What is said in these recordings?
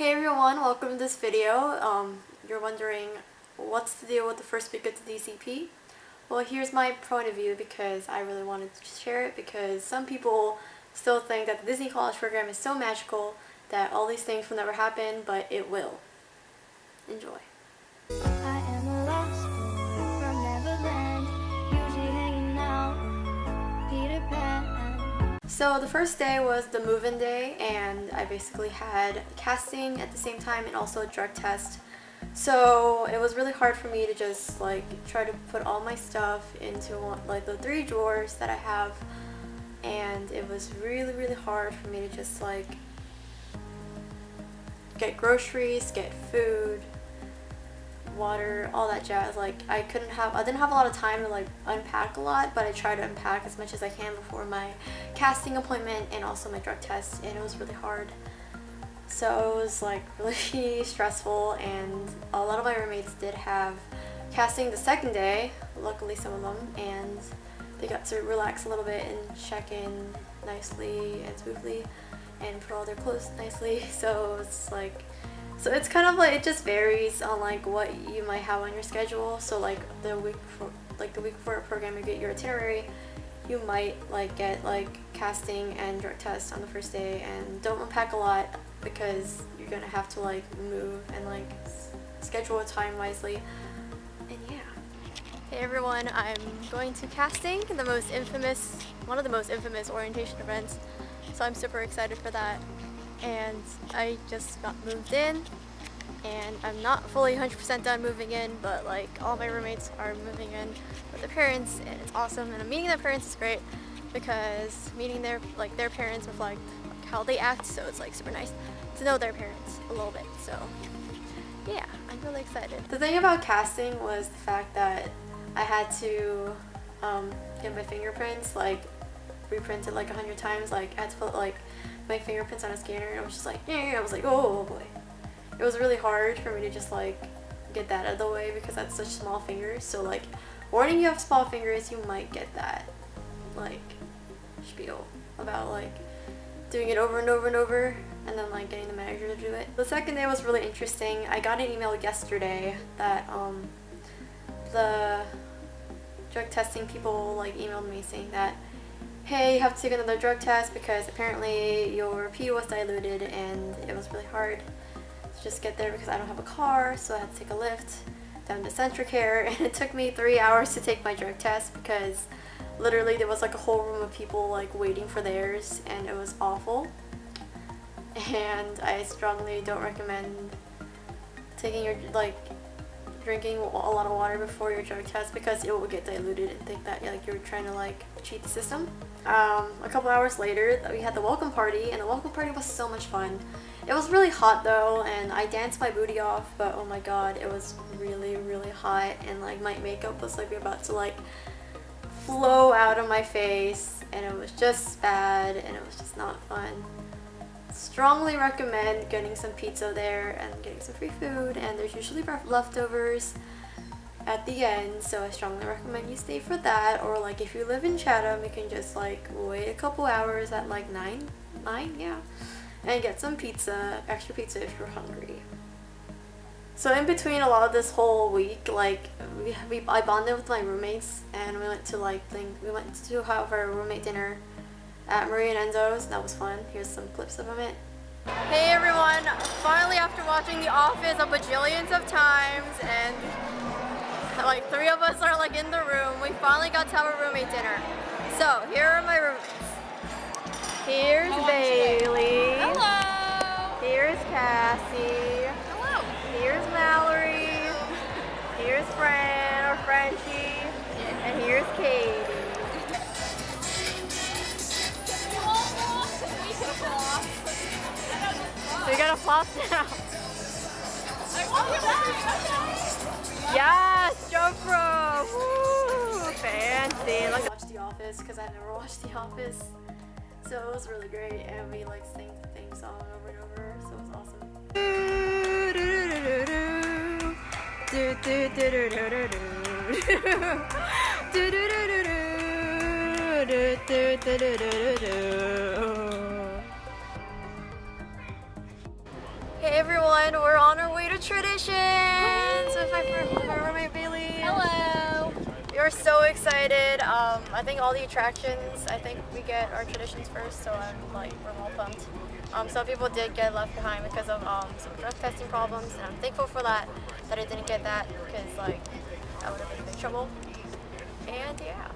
Hey everyone, welcome to this video. You're wondering what's the deal with the first week of the DCP? Well, here's my point of view because I really wanted to share it because some people still think that the Disney College program is so magical that all these things will never happen, but it will. Enjoy. I am a lost boy from Neverland, usually hanging out with Peter Pan. So the first day was the move-in day, and I basically had casting at the same time and also a drug test. So it was really hard for me to just try to put all my stuff into the 3 drawers that I have, and it was really hard for me to just get groceries, get food, water, all that jazz. I didn't have a lot of time to unpack a lot, but I tried to unpack as much as I can before my casting appointment and also my drug test, and it was really hard. So it was really stressful, and a lot of my roommates did have casting the second day, luckily some of them, and they got to relax a little bit and check in nicely and smoothly and put all their clothes nicely. So it's kind of it just varies on what you might have on your schedule. So the week before a program, you get your itinerary, you might get casting and drug test on the first day, and don't unpack a lot because you're gonna have to move and schedule a time wisely. And yeah. Hey everyone, I'm going to casting, one of the most infamous orientation events, so I'm super excited for that. And I just got moved in, and I'm not fully 100% done moving in, but all my roommates are moving in with their parents, and it's awesome. And meeting their parents is great because meeting their parents reflect how they act, so it's super nice to know their parents a little bit. So yeah, I'm really excited. The thing about casting was the fact that I had to get my fingerprints reprinted 100 times. I had to put my fingerprints on a scanner, and I was just yeah, I was oh boy. It was really hard for me to just get that out of the way because I had such small fingers. So warning, you have small fingers, you might get that spiel about doing it over and over and over, and then getting the manager to do it. The second day was really interesting. I got an email yesterday that the drug testing people emailed me saying that, hey, you have to take another drug test because apparently your pee was diluted, and it was really hard to just get there because I don't have a car, so I had to take a lift down to Centricare, and it took me 3 hours to take my drug test because literally there was a whole room of people waiting for theirs, and it was awful. And I strongly don't recommend taking your drinking a lot of water before your drug test because it will get diluted and think that you're trying to cheat the system. A couple hours later, we had the welcome party, and the welcome party was so much fun. It was really hot though, and I danced my booty off, but oh my god, it was really hot, and my makeup was about to flow out of my face, and it was just bad, and it was just not fun. Strongly recommend getting some pizza there and getting some free food, and there's usually leftovers at the end, so I strongly recommend you stay for that. Or if you live in Chatham, you can just wait a couple hours at 9, yeah, and get some pizza, extra pizza if you're hungry. So in between a lot of this whole week, I bonded with my roommates, and we went to we went to have our roommate dinner at Marie and Enzo's, and that was fun. Here's some clips from it. Hey everyone, finally after watching The Office a bajillions of times, and 3 of us are in the room, we finally got to have a roommate dinner. So here are my roommates. Here's Bailey. Hello. Here's Cassie. Hello. Here's Mallory. Here's Fran or Frenchie. And here's Katie. So you gotta flop now. Yes, jump rope. Woo, fancy. I watched The Office because I never watched The Office, so it was really great, and we sang the theme song over and over, so it was awesome. Hey everyone, we're on our way to Traditions with my roommate Bailey. Hello. We're so excited. I think all the attractions, I think we get our Traditions first, so we're all pumped. Some people did get left behind because of some drug testing problems, and I'm thankful for that I didn't get that, because like I would have been in big trouble. And yeah.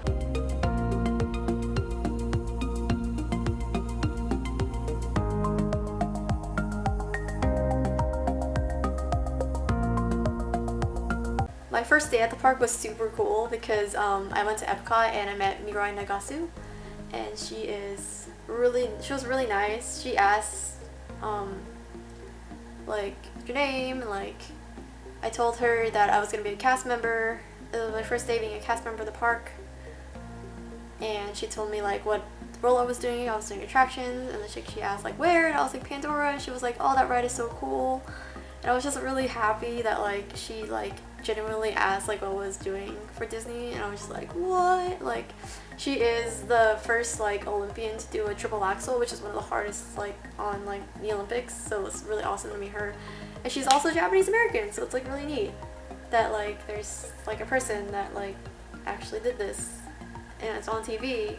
My first day at the park was super cool because I went to Epcot and I met Mirai Nagasu, and she was really nice. She asked like your name, and like I told her that I was gonna be a cast member. It was my first day being a cast member of the park, and she told me like what role I was doing. I was doing attractions, and she asked like where, and I was like Pandora, and she was like, oh, that ride is so cool. And I was just really happy that like she like genuinely asked like what I was doing for Disney, and I was just like, what? Like, she is the first like Olympian to do a triple axel, which is one of the hardest like on like the Olympics, so it's really awesome to meet her. And she's also Japanese American, so it's like really neat that like there's like a person that like actually did this and it's on TV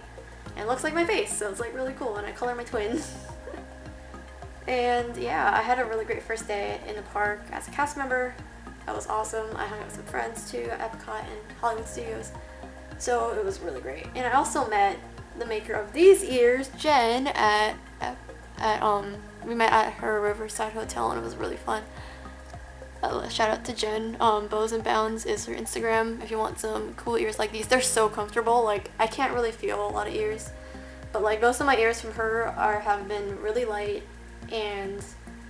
and looks like my face, so it's like really cool, and I color my twins. And yeah, I had a really great first day in the park as a cast member. That was awesome. I hung out with some friends too at Epcot and Hollywood Studios, so it was really great. And I also met the maker of these ears, Jen, we met at her Riverside Hotel, and it was really fun. Shout out to Jen. Bows and Bounds is her Instagram if you want some cool ears like these. They're so comfortable. Like, I can't really feel a lot of ears, but like most of my ears from her have been really light and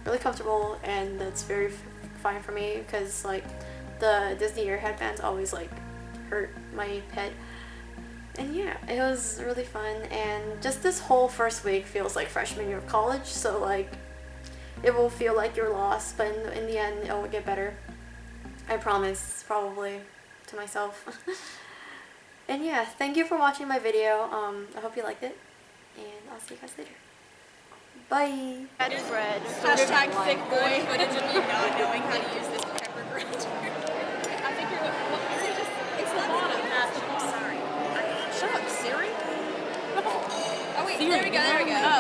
really comfortable, and that's very fine for me because like the Disney ear headbands always like hurt my head. And yeah, it was really fun, and just this whole first week feels like freshman year of college, so like it will feel like you're lost, but in the end it will get better. I promise, probably, to myself. And yeah, thank you for watching my video. I hope you liked it, and I'll see you guys later. Bye. Added bread. Hashtag thick boy footage of me not knowing how to use this pepper grater. I think you're looking. Well, is it just? It's the bottom. Sorry. Shut up, Siri. Oh wait, Siri. There we go.